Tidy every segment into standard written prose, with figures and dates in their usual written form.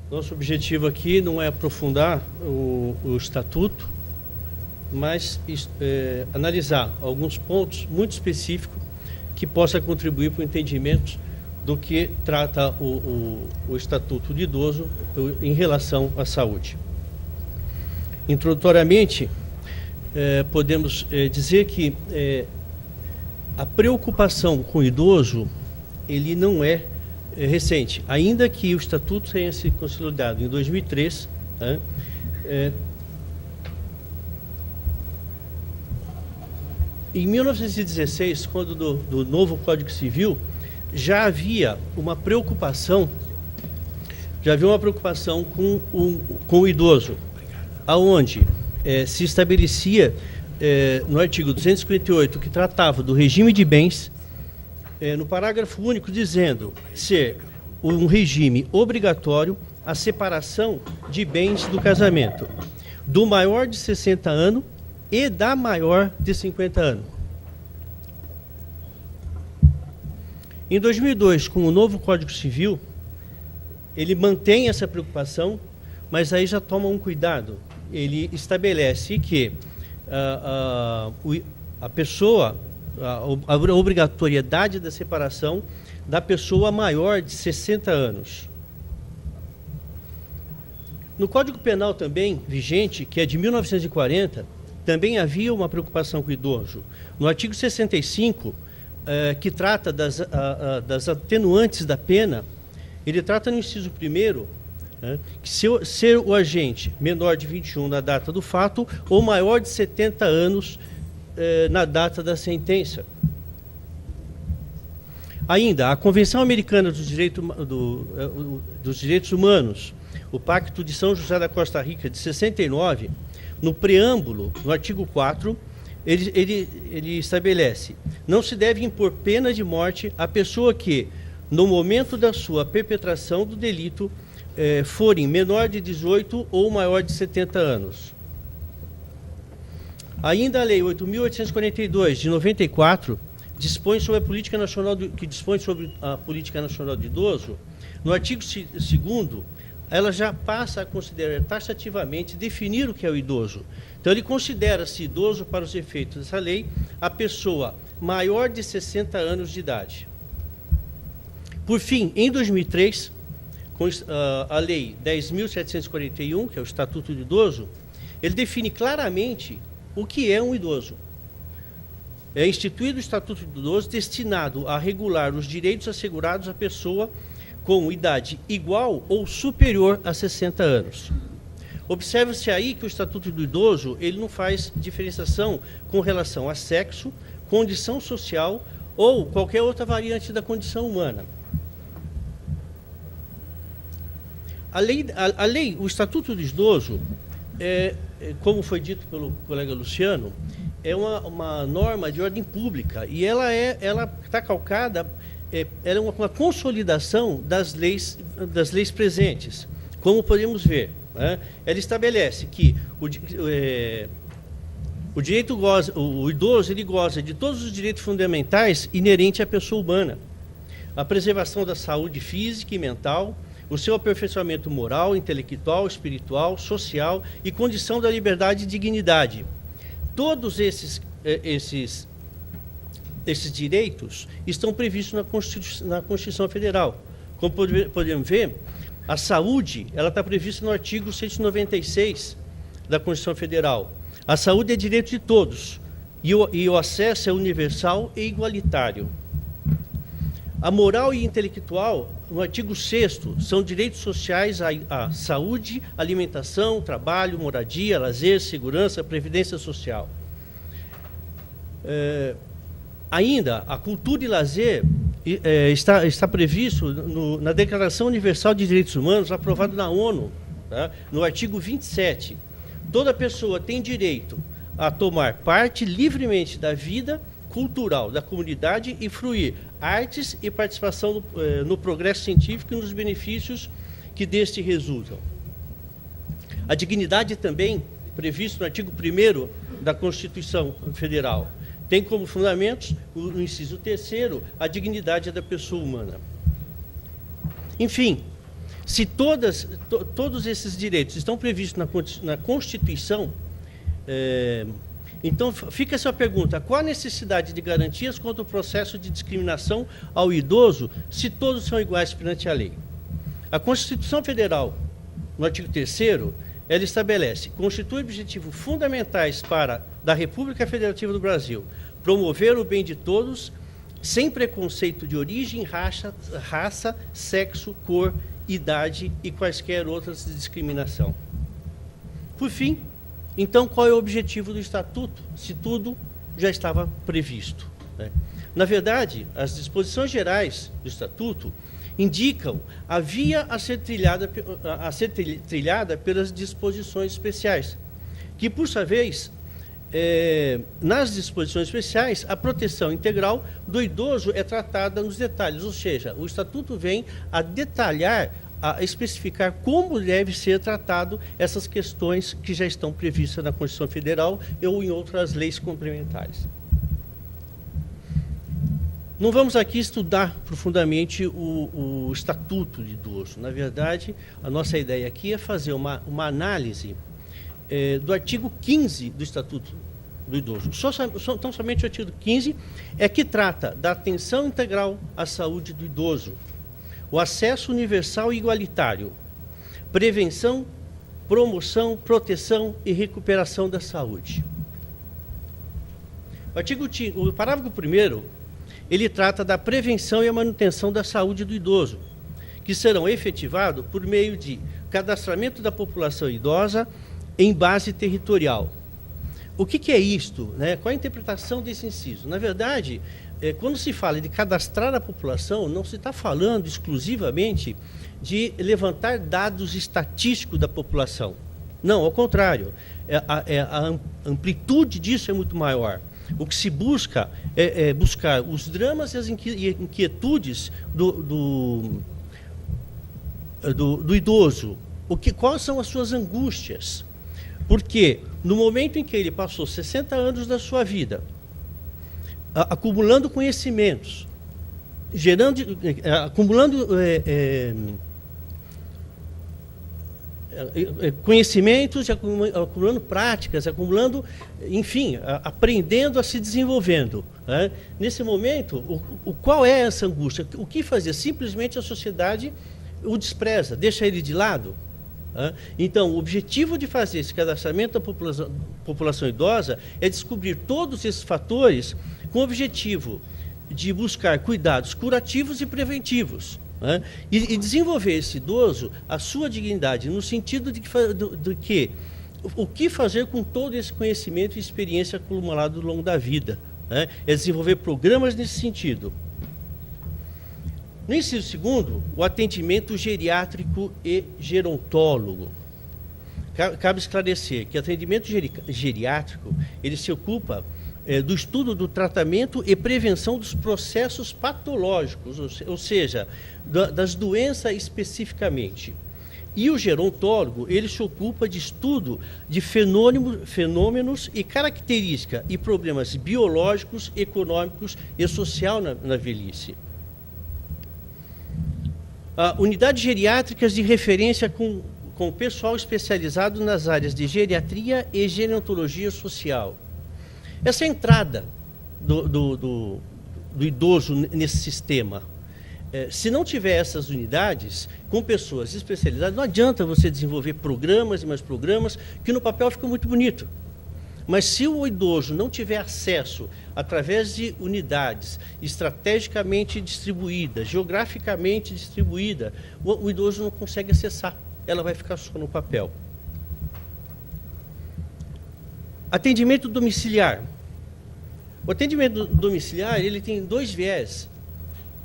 Nosso objetivo aqui não é aprofundar o Estatuto, mas analisar alguns pontos muito específicos que possa contribuir para o entendimento do que trata o Estatuto do Idoso em relação à saúde. Introdutoriamente, podemos dizer que a preocupação com o idoso, ele não é recente, ainda que o Estatuto tenha sido consolidado em 2003, em 1916, quando do novo Código Civil, já havia uma preocupação com o idoso, aonde se estabelecia no artigo 258, que tratava do regime de bens, no parágrafo único, dizendo ser um regime obrigatório a separação de bens do casamento, do maior de 60 anos e da maior de 50 anos. Em 2002, com o novo Código Civil, ele mantém essa preocupação, mas aí já toma um cuidado. Ele estabelece que a pessoa, a obrigatoriedade da separação da pessoa maior de 60 anos. No Código Penal também, vigente, que é de 1940, também havia uma preocupação com o idoso. No artigo 65, que trata das atenuantes da pena, ele trata no inciso 1º, que ser o agente menor de 21 na data do fato ou maior de 70 anos na data da sentença. Ainda, a Convenção Americana dos Direitos Humanos, o Pacto de São José da Costa Rica, de 69, no preâmbulo, no artigo 4, ele estabelece: não se deve impor pena de morte à pessoa que, no momento da sua perpetração do delito, forem menor de 18 ou maior de 70 anos. Ainda a Lei 8.842, de 94, dispõe sobre a política nacional do idoso. No artigo 2º, ela já passa a considerar taxativamente definir o que é o idoso. Então, ele considera-se idoso, para os efeitos dessa lei, a pessoa maior de 60 anos de idade. Por fim, em 2003, com a Lei 10.741, que é o Estatuto do Idoso, ele define claramente o que é um idoso. É instituído o Estatuto do Idoso destinado a regular os direitos assegurados à pessoa com idade igual ou superior a 60 anos. Observa-se aí que o Estatuto do Idoso, ele não faz diferenciação com relação a sexo, condição social ou qualquer outra variante da condição humana. O Estatuto do Idoso, como foi dito pelo colega Luciano, é uma norma de ordem pública e ela está calcada, ela é uma consolidação das leis presentes. Como podemos ver, ela estabelece que o idoso ele goza de todos os direitos fundamentais inerentes à pessoa humana: a preservação da saúde física e mental, o seu aperfeiçoamento moral, intelectual, espiritual, social e condição da liberdade e dignidade. Todos esses direitos estão previstos na Constituição Federal. Como podemos ver, a saúde está prevista no artigo 196 da Constituição Federal. A saúde é direito de todos e o acesso é universal e igualitário. A moral e intelectual, no artigo 6º, são direitos sociais à saúde, alimentação, trabalho, moradia, lazer, segurança, previdência social. Ainda, a cultura e lazer está previsto na Declaração Universal de Direitos Humanos, aprovada na ONU, no artigo 27. Toda pessoa tem direito a tomar parte livremente da vida cultural da comunidade e fruir artes e participação no progresso científico e nos benefícios que deste resultam. A dignidade também, previsto no artigo 1º da Constituição Federal, tem como fundamentos, no inciso 3º, a dignidade da pessoa humana. Enfim, Se todos esses direitos estão previstos na Constituição, então fica essa pergunta: qual a necessidade de garantias contra o processo de discriminação ao idoso se todos são iguais perante a lei? A Constituição Federal, no artigo 3º, ela estabelece: constitui objetivos fundamentais da República Federativa do Brasil promover o bem de todos, sem preconceito de origem, raça, sexo, cor, idade e quaisquer outras de discriminação. Por fim, então, qual é o objetivo do Estatuto, se tudo já estava previsto, né? Na verdade, as disposições gerais do Estatuto indicam a via a ser trilhada pelas disposições especiais, que, por sua vez, nas disposições especiais, a proteção integral do idoso é tratada nos detalhes, ou seja, o Estatuto vem a detalhar, a especificar como deve ser tratado essas questões que já estão previstas na Constituição Federal ou em outras leis complementares. Não vamos aqui estudar profundamente o Estatuto do Idoso. Na verdade, a nossa ideia aqui é fazer uma análise do artigo 15 do Estatuto do Idoso. Então, somente o artigo 15 é que trata da atenção integral à saúde do idoso, o acesso universal e igualitário, prevenção, promoção, proteção e recuperação da saúde. O parágrafo 1º, ele trata da prevenção e a manutenção da saúde do idoso, que serão efetivados por meio de cadastramento da população idosa em base territorial. O que é isto, né? Qual a interpretação desse inciso? Na verdade, quando se fala de cadastrar a população, não se está falando exclusivamente de levantar dados estatísticos da população. Não, ao contrário, a amplitude disso é muito maior. O que se busca é buscar os dramas e as inquietudes do idoso. Quais são as suas angústias? Porque no momento em que ele passou 60 anos da sua vida, acumulando conhecimentos, acumulando conhecimentos, acumulando práticas, acumulando, enfim, aprendendo a se desenvolvendo, né? Nesse momento, qual é essa angústia? O que fazer? Simplesmente a sociedade o despreza, deixa ele de lado. Então, o objetivo de fazer esse cadastramento da população idosa é descobrir todos esses fatores com o objetivo de buscar cuidados curativos e preventivos, né? E desenvolver esse idoso a sua dignidade, no sentido de que o que fazer com todo esse conhecimento e experiência acumulado ao longo da vida, né? É desenvolver programas nesse sentido. No inciso 2º, o atendimento geriátrico e gerontólogo. Cabe esclarecer que o atendimento geriátrico, ele se ocupa do estudo do tratamento e prevenção dos processos patológicos, ou seja, das doenças especificamente. E o gerontólogo, ele se ocupa de estudo de fenômenos e características e problemas biológicos, econômicos e social na velhice. Unidades geriátricas de referência com pessoal especializado nas áreas de geriatria e gerontologia social. Essa entrada do idoso nesse sistema, se não tiver essas unidades com pessoas especializadas, não adianta você desenvolver programas e mais programas, que no papel fica muito bonito. Mas se o idoso não tiver acesso através de unidades estrategicamente distribuídas, geograficamente distribuídas, o idoso não consegue acessar, ela vai ficar só no papel. Atendimento domiciliar. O atendimento domiciliar, ele tem dois viés.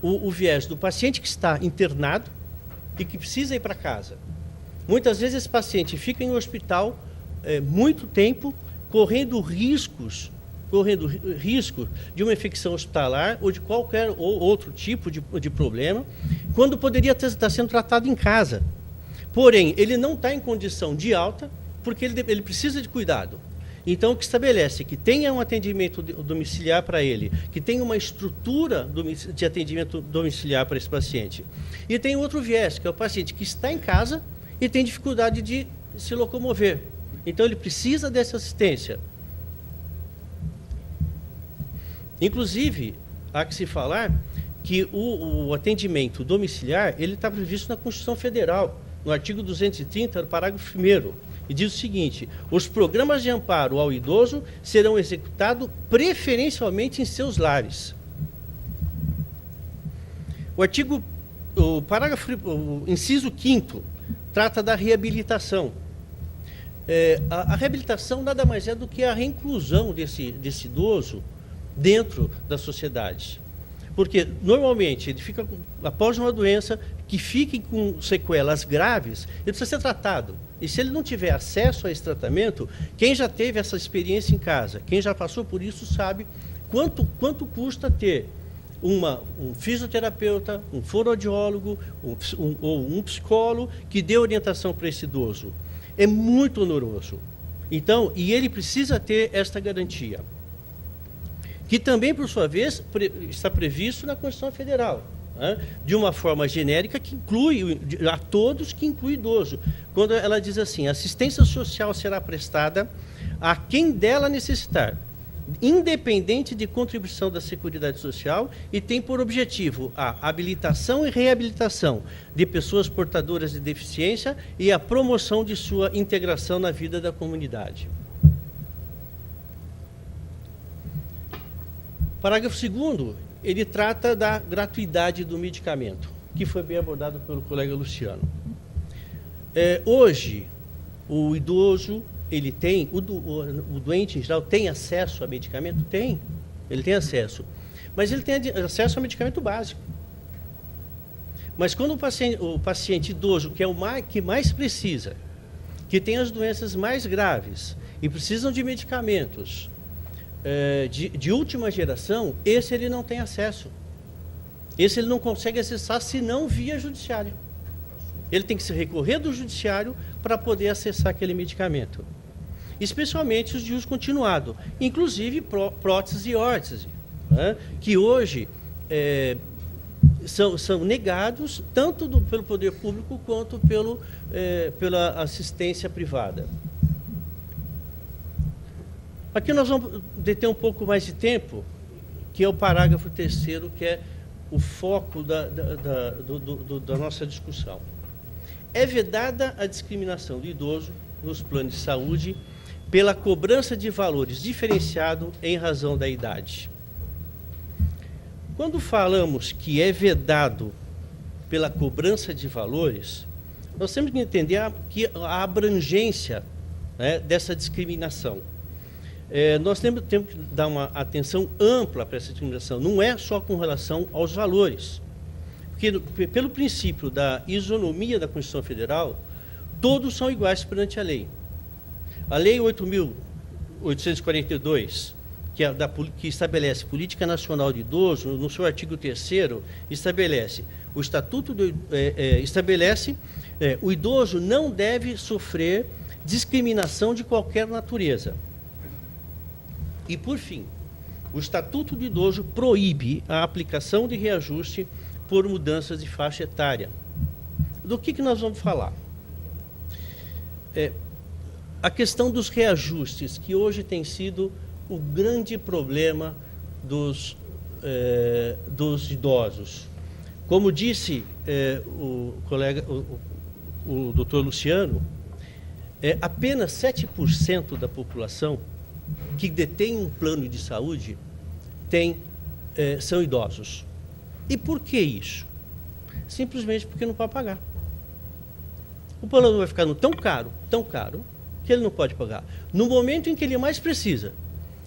O viés do paciente que está internado e que precisa ir para casa. Muitas vezes esse paciente fica em um hospital muito tempo, correndo risco de uma infecção hospitalar ou de qualquer outro tipo de problema, quando poderia estar sendo tratado em casa. Porém, ele não está em condição de alta, porque ele precisa de cuidado. Então, que estabelece que tenha um atendimento domiciliar para ele, que tenha uma estrutura de atendimento domiciliar para esse paciente. E tem outro viés, que é o paciente que está em casa e tem dificuldade de se locomover. Então, ele precisa dessa assistência. Inclusive, há que se falar que o atendimento domiciliar ele está previsto na Constituição Federal, no artigo 230, parágrafo 1º, e diz o seguinte: os programas de amparo ao idoso serão executados preferencialmente em seus lares. O inciso 5º trata da reabilitação. A reabilitação nada mais é do que a reinclusão desse idoso dentro da sociedade. Porque, normalmente, ele fica, após uma doença que fique com sequelas graves, ele precisa ser tratado. E se ele não tiver acesso a esse tratamento, quem já teve essa experiência em casa, quem já passou por isso, sabe quanto custa ter um fisioterapeuta, um fonoaudiólogo ou um psicólogo que dê orientação para esse idoso. É muito oneroso. Então, e ele precisa ter esta garantia, que também, por sua vez, está previsto na Constituição Federal, né? De uma forma genérica que inclui a todos, que inclui idoso. Quando ela diz assim: assistência social será prestada a quem dela necessitar, independente de contribuição da Seguridade Social, e tem por objetivo a habilitação e reabilitação de pessoas portadoras de deficiência e a promoção de sua integração na vida da comunidade. Parágrafo 2º, ele trata da gratuidade do medicamento, que foi bem abordado pelo colega Luciano. Hoje, o idoso, ele tem, o doente em geral tem acesso a medicamento? Tem, ele tem acesso. Mas ele tem acesso a medicamento básico. Mas quando o paciente idoso, que é o que mais precisa, que tem as doenças mais graves e precisam de medicamentos, de última geração, esse ele não tem acesso. Esse ele não consegue acessar senão via judiciário. Ele tem que se recorrer do judiciário para poder acessar aquele medicamento. Especialmente os de uso continuado, inclusive prótese e órtese, né? Que hoje são negados tanto pelo poder público quanto pela assistência privada. Aqui nós vamos deter um pouco mais de tempo, que é o parágrafo 3º, que é o foco da nossa discussão. É vedada a discriminação do idoso nos planos de saúde pela cobrança de valores diferenciados em razão da idade. Quando falamos que é vedado pela cobrança de valores, nós temos que entender a abrangência, né, dessa discriminação. Nós temos que dar uma atenção ampla para essa discriminação, não é só com relação aos valores. Porque, pelo princípio da isonomia da Constituição Federal, todos são iguais perante a lei. A Lei 8.842, que estabelece Política Nacional de Idoso, no seu artigo 3º, estabelece: o Estatuto estabelece o idoso não deve sofrer discriminação de qualquer natureza. E, por fim, o Estatuto do Idoso proíbe a aplicação de reajuste por mudanças de faixa etária. Do que nós vamos falar? A questão dos reajustes, que hoje tem sido o grande problema dos idosos. Como disse o colega, o doutor Luciano, apenas 7% da população que detém um plano de saúde são idosos. E por que isso? Simplesmente porque não pode pagar. O plano vai ficando tão caro, que ele não pode pagar. No momento em que ele mais precisa,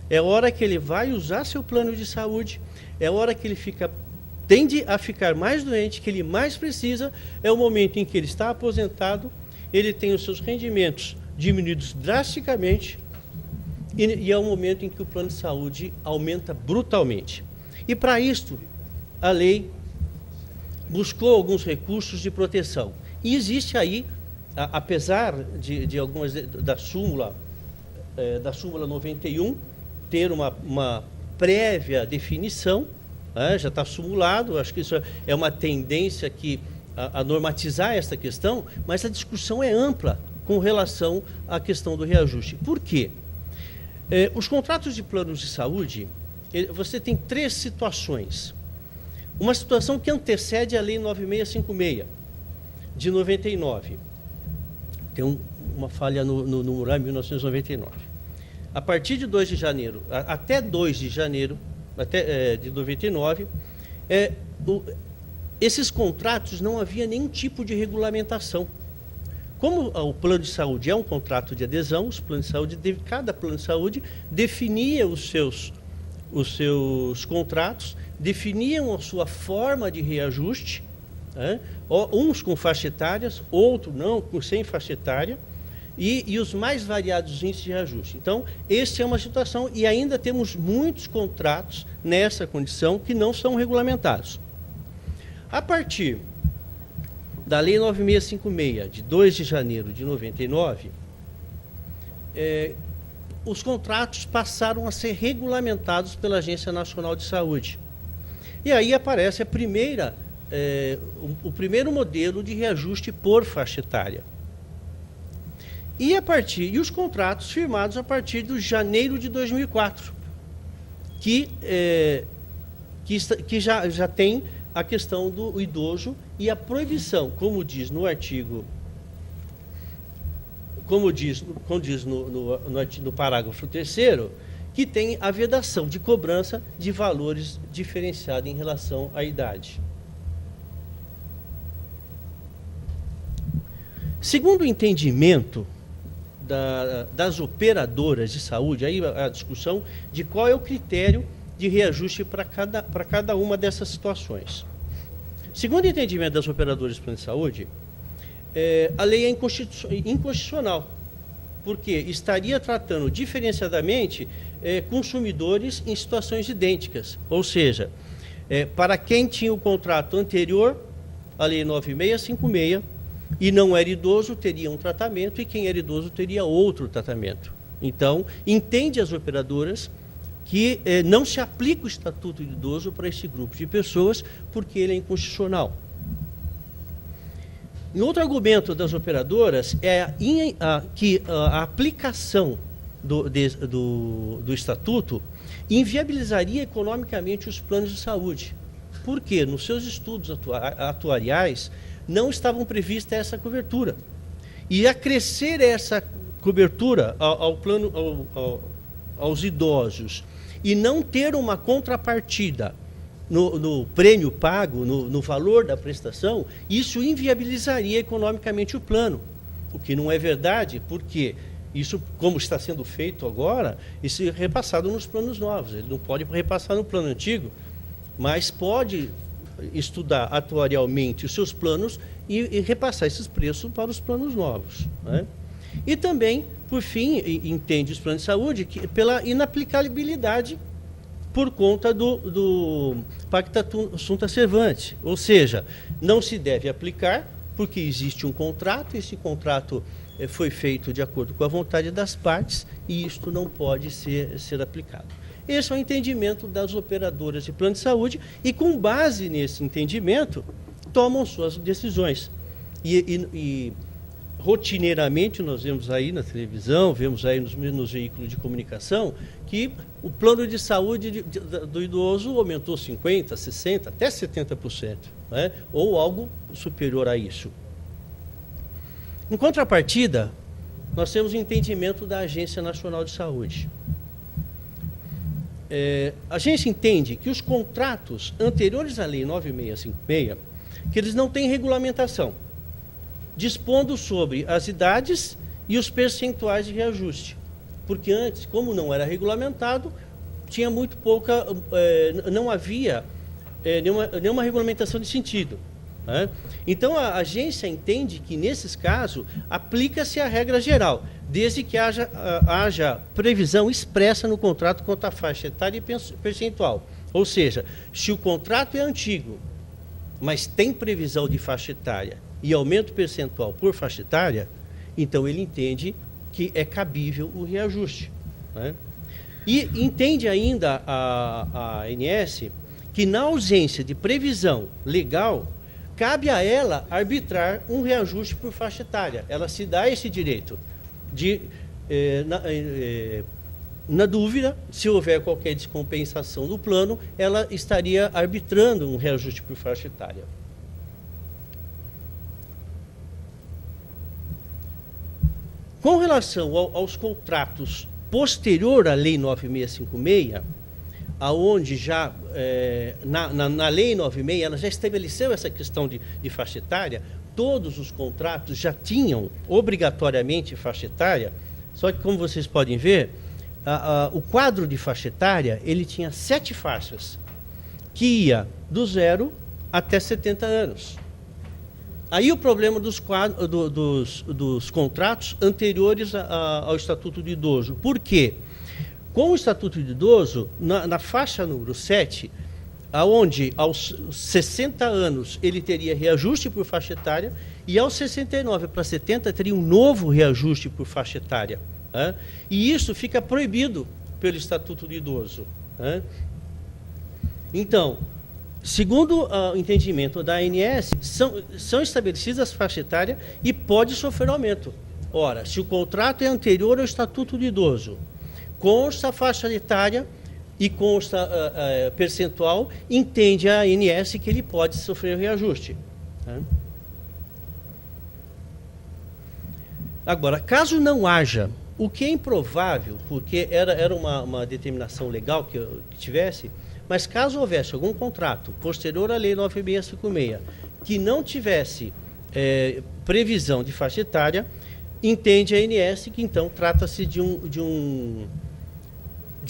é a hora que ele vai usar seu plano de saúde, é a hora que ele tende a ficar mais doente, que ele mais precisa, é o momento em que ele está aposentado, ele tem os seus rendimentos diminuídos drasticamente, e é o momento em que o plano de saúde aumenta brutalmente. E para isto, a lei buscou alguns recursos de proteção. E existe aí, apesar de algumas da súmula da súmula 91, ter uma prévia definição, já está simulado, acho que isso é uma tendência que a normatizar esta questão, mas a discussão é ampla com relação à questão do reajuste. Por quê? Os contratos de planos de saúde, você tem 3 situações. Uma situação que antecede a Lei 9656, de 99. Tem uma falha no numeral 1999. A partir de 2 de janeiro, até 2 de janeiro de 99, esses contratos não havia nenhum tipo de regulamentação. Como o plano de saúde é um contrato de adesão, cada plano de saúde definia os seus contratos, definiam a sua forma de reajuste, uns com faixa etárias, outros não, sem faixa etária, e os mais variados índices de reajuste. Então, essa é uma situação, e ainda temos muitos contratos nessa condição que não são regulamentados. A partir da Lei 9656, de 2 de janeiro de 99, os contratos passaram a ser regulamentados pela Agência Nacional de Saúde. E aí aparece o primeiro modelo de reajuste por faixa etária. E os contratos firmados a partir de janeiro de 2004, que já tem a questão do idoso e a proibição, como diz no artigo, no parágrafo 3º, que tem a vedação de cobrança de valores diferenciados em relação à idade. Segundo o entendimento das operadoras de saúde, aí a discussão de qual é o critério de reajuste para cada uma dessas situações. Segundo o entendimento das operadoras de plano de saúde, a lei é inconstitucional, porque estaria tratando diferenciadamente consumidores em situações idênticas. Ou seja, para quem tinha o contrato anterior, a lei 9656, e não era idoso, teria um tratamento, e quem era idoso teria outro tratamento. Então, entende as operadoras que não se aplica o Estatuto de Idoso para esse grupo de pessoas, porque ele é inconstitucional. E outro argumento das operadoras é que a aplicação do Estatuto inviabilizaria economicamente os planos de saúde. Por quê? Nos seus estudos atuariais não estavam previstas essa cobertura. E a crescer essa cobertura aos idosos e não ter uma contrapartida no prêmio pago, no valor da prestação, isso inviabilizaria economicamente o plano, o que não é verdade, porque isso, como está sendo feito agora, isso é repassado nos planos novos. Ele não pode repassar no plano antigo, mas pode estudar atuarialmente os seus planos e repassar esses preços para os planos novos, né? E também, por fim, entende os planos de saúde pela inaplicabilidade por conta do Pacta Sunt Servante, ou seja, não se deve aplicar porque existe um contrato, esse contrato foi feito de acordo com a vontade das partes e isto não pode ser aplicado. Esse é o entendimento das operadoras de plano de saúde e, com base nesse entendimento, tomam suas decisões. E rotineiramente nós vemos aí na televisão, vemos aí nos veículos de comunicação, que o plano de saúde do idoso aumentou 50%, 60%, até 70%, né? Ou algo superior a isso. Em contrapartida, nós temos o entendimento da Agência Nacional de Saúde. A agência entende que os contratos anteriores à Lei 9656, que eles não têm regulamentação, dispondo sobre as idades e os percentuais de reajuste. Porque antes, como não era regulamentado, tinha muito pouca, não havia nenhuma regulamentação de sentido, né? Então, a agência entende que, nesses casos, aplica-se a regra geral, desde que haja previsão expressa no contrato quanto à faixa etária e percentual. Ou seja, se o contrato é antigo, mas tem previsão de faixa etária e aumento percentual por faixa etária, então ele entende que é cabível o reajuste, né? E entende ainda a ANS que, na ausência de previsão legal, cabe a ela arbitrar um reajuste por faixa etária. Ela se dá esse direito de, na dúvida, se houver qualquer descompensação do plano, ela estaria arbitrando um reajuste por faixa etária. Com relação aos contratos posterior à Lei 9656, aonde já, na Lei 96, ela já estabeleceu essa questão de faixa etária, todos os contratos já tinham obrigatoriamente faixa etária, só que, como vocês podem ver, o quadro de faixa etária, ele tinha 7 faixas, que ia do 0 até 70 anos. Aí o problema dos contratos anteriores ao Estatuto do Idoso. Por quê? Com o Estatuto do Idoso, na faixa número 7, aonde aos 60 anos ele teria reajuste por faixa etária, e aos 69 para 70 teria um novo reajuste por faixa etária. Né? E isso fica proibido pelo Estatuto do Idoso. Né? Então, segundo o entendimento da ANS, são estabelecidas as faixas etárias e pode sofrer aumento. Ora, se o contrato é anterior ao Estatuto do Idoso, consta a faixa etária e consta percentual, entende a ANS que ele pode sofrer reajuste. Né? Agora, caso não haja, o que é improvável, porque era uma determinação legal que tivesse, mas caso houvesse algum contrato posterior à Lei 9656 que não tivesse previsão de faixa etária, entende a ANS que então trata-se de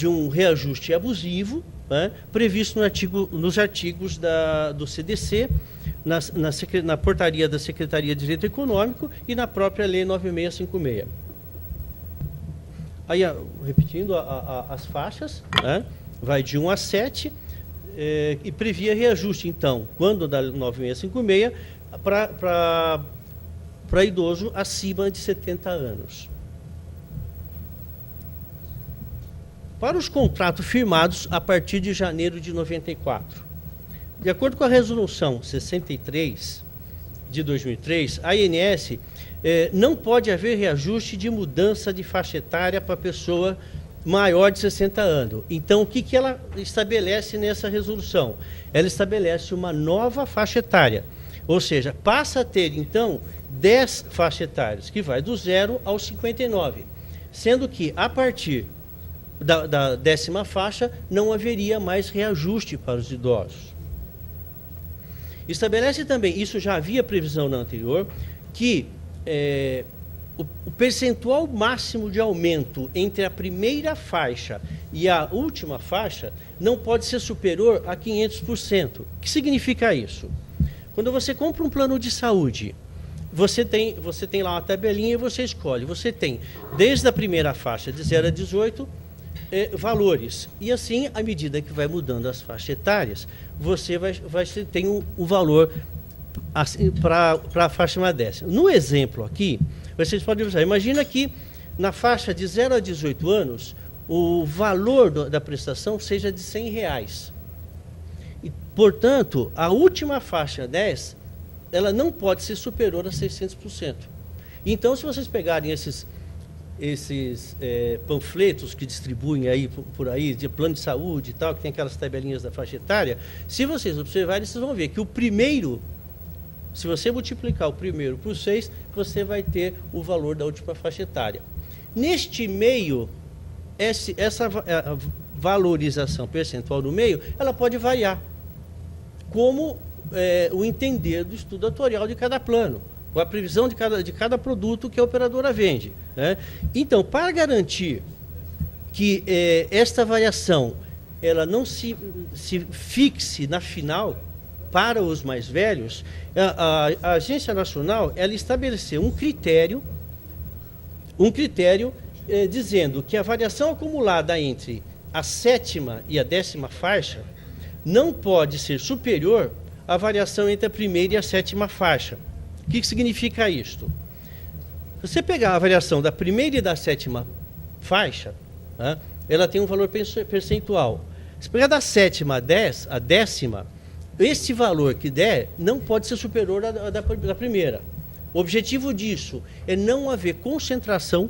um reajuste abusivo, né, previsto nos artigos do CDC, na portaria da Secretaria de Direito Econômico e na própria Lei 9656. Aí, repetindo as faixas, né, vai de 1 a 7 e previa reajuste, então, quando da 9656, para idoso acima de 70 anos. Para os contratos firmados a partir de janeiro de 94. De acordo com a Resolução 63 de 2003, a ANS não pode haver reajuste de mudança de faixa etária para pessoa maior de 60 anos. Então, o que ela estabelece nessa resolução? Ela estabelece uma nova faixa etária, ou seja, passa a ter, então, 10 faixas etárias, que vai do 0 aos 59, sendo que, a partir da 10ª faixa, não haveria mais reajuste para os idosos. Estabelece também, isso já havia previsão na anterior, que o percentual máximo de aumento entre a primeira faixa e a última faixa não pode ser superior a 500%. O que significa isso? Quando você compra um plano de saúde, você tem lá uma tabelinha e você escolhe. Você tem, desde a primeira faixa, de 0 a 18, valores. E assim, à medida que vai mudando as faixas etárias, você tem um valor assim, para a faixa mais décima. No exemplo aqui, vocês podem usar, imagina que na faixa de 0 a 18 anos, o valor da prestação seja de R$100. E, portanto, a última faixa 10, ela não pode ser superior a 600%. Então, se vocês pegarem esses panfletos que distribuem aí por aí, de plano de saúde e tal, que tem aquelas tabelinhas da faixa etária, se vocês observarem, vocês vão ver que o primeiro, se você multiplicar o primeiro por 6, você vai ter o valor da última faixa etária. Neste meio, essa valorização percentual no meio, ela pode variar, como o entender do estudo atuarial de cada plano, com a previsão de cada produto que a operadora vende. Né? Então, para garantir que esta variação ela não se fixe na final para os mais velhos, a Agência Nacional ela estabeleceu um critério dizendo que a variação acumulada entre a 7ª e a 10ª faixa não pode ser superior à variação entre a primeira e a 7ª faixa. O que significa isto? Você pegar a avaliação da primeira e da sétima faixa, né, ela tem um valor percentual. Se pegar da sétima a décima, esse valor que der não pode ser superior à da primeira. O objetivo disso é não haver concentração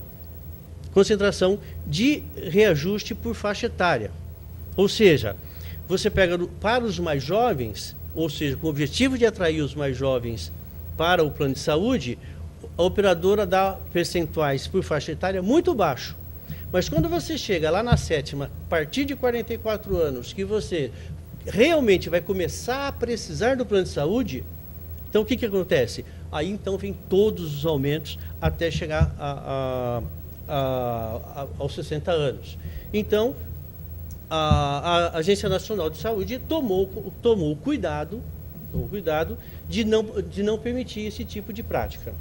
de reajuste por faixa etária. Ou seja, você pega para os mais jovens, ou seja, com o objetivo de atrair os mais jovens para o plano de saúde, a operadora dá percentuais por faixa etária muito baixo. Mas quando você chega lá na sétima, a partir de 44 anos, que você realmente vai começar a precisar do plano de saúde, então o que acontece? Aí então vem todos os aumentos até chegar aos 60 anos. Então, a Agência Nacional de Saúde tomou cuidado de não permitir esse tipo de prática.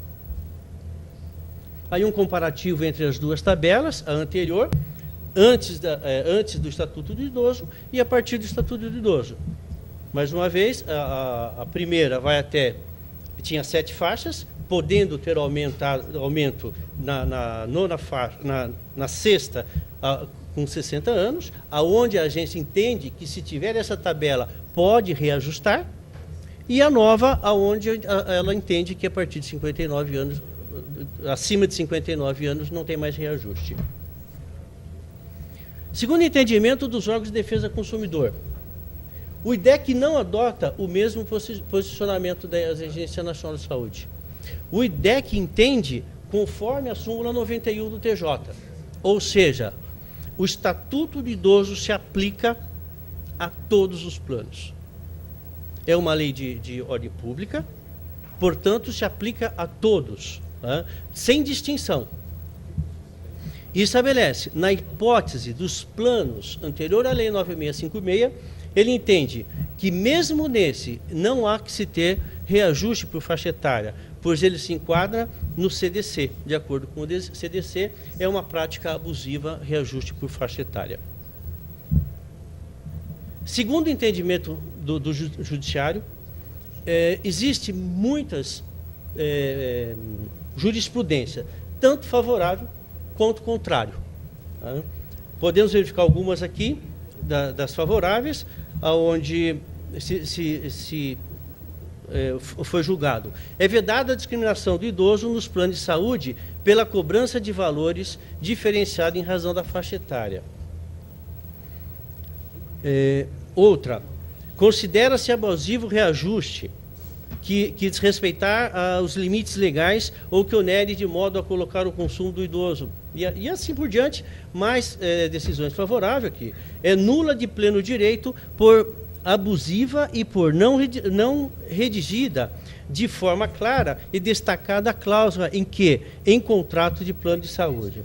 Aí um comparativo entre as duas tabelas, a anterior, antes do Estatuto do Idoso e a partir do Estatuto do Idoso. Mais uma vez, a primeira tinha 7 faixas, podendo ter aumento na sexta com 60 anos, aonde a agência entende que se tiver essa tabela pode reajustar, e a nova, aonde ela entende que a partir de 59 anos, acima de 59 anos, não tem mais reajuste. Segundo entendimento dos órgãos de defesa do consumidor, o IDEC não adota o mesmo posicionamento da Agência Nacional de Saúde. O IDEC entende conforme a súmula 91 do TJ, ou seja, o Estatuto do Idoso se aplica a todos os planos. É uma lei de ordem pública, portanto, se aplica a todos, né, sem distinção. E estabelece, na hipótese dos planos anterior à Lei 9656, ele entende que mesmo nesse não há que se ter reajuste por faixa etária, pois ele se enquadra no CDC. De acordo com o CDC, é uma prática abusiva reajuste por faixa etária. Segundo o entendimento do Judiciário, existe muitas jurisprudência, tanto favorável quanto contrário. Tá? Podemos verificar algumas aqui, das favoráveis, onde foi julgado. É vedada a discriminação do idoso nos planos de saúde pela cobrança de valores diferenciados em razão da faixa etária. Outra, considera-se abusivo reajuste que desrespeitar os limites legais ou que onere de modo a colocar o consumo do idoso. E assim por diante, mais decisões favoráveis aqui. É nula de pleno direito por abusiva e por não redigida de forma clara e destacada a cláusula em contrato de plano de saúde.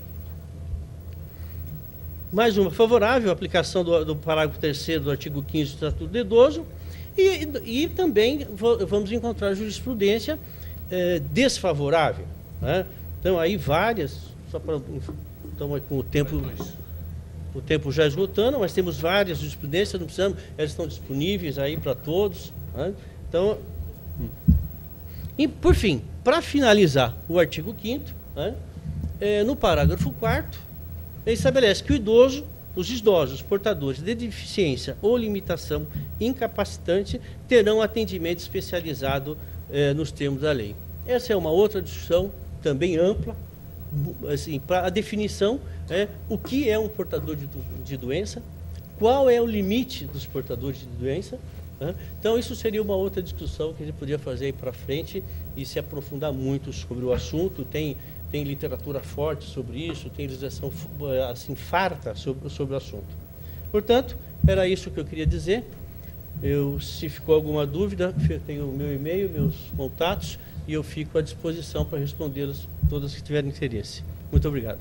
Mais uma favorável, a aplicação do parágrafo 3º do artigo 15º do Estatuto do Idoso, e também vamos encontrar jurisprudência desfavorável. Né? Então, aí várias, só para... Estamos com o tempo já esgotando, mas temos várias jurisprudências, não precisamos, elas estão disponíveis aí para todos. Né? Então, e por fim, para finalizar o artigo 5º, né, no parágrafo 4º, ele estabelece que os idosos portadores de deficiência ou limitação incapacitante terão atendimento especializado nos termos da lei. Essa é uma outra discussão também ampla, assim, para a definição, o que é um portador de doença, qual é o limite dos portadores de doença. Né? Então, isso seria uma outra discussão que a gente poderia fazer aí para frente e se aprofundar muito sobre o assunto. Tem literatura forte sobre isso, tem legislação assim, farta sobre o assunto. Portanto, era isso que eu queria dizer. Se ficou alguma dúvida, eu tenho o meu e-mail, meus contatos, e eu fico à disposição para respondê-las todas que tiverem interesse. Muito obrigado.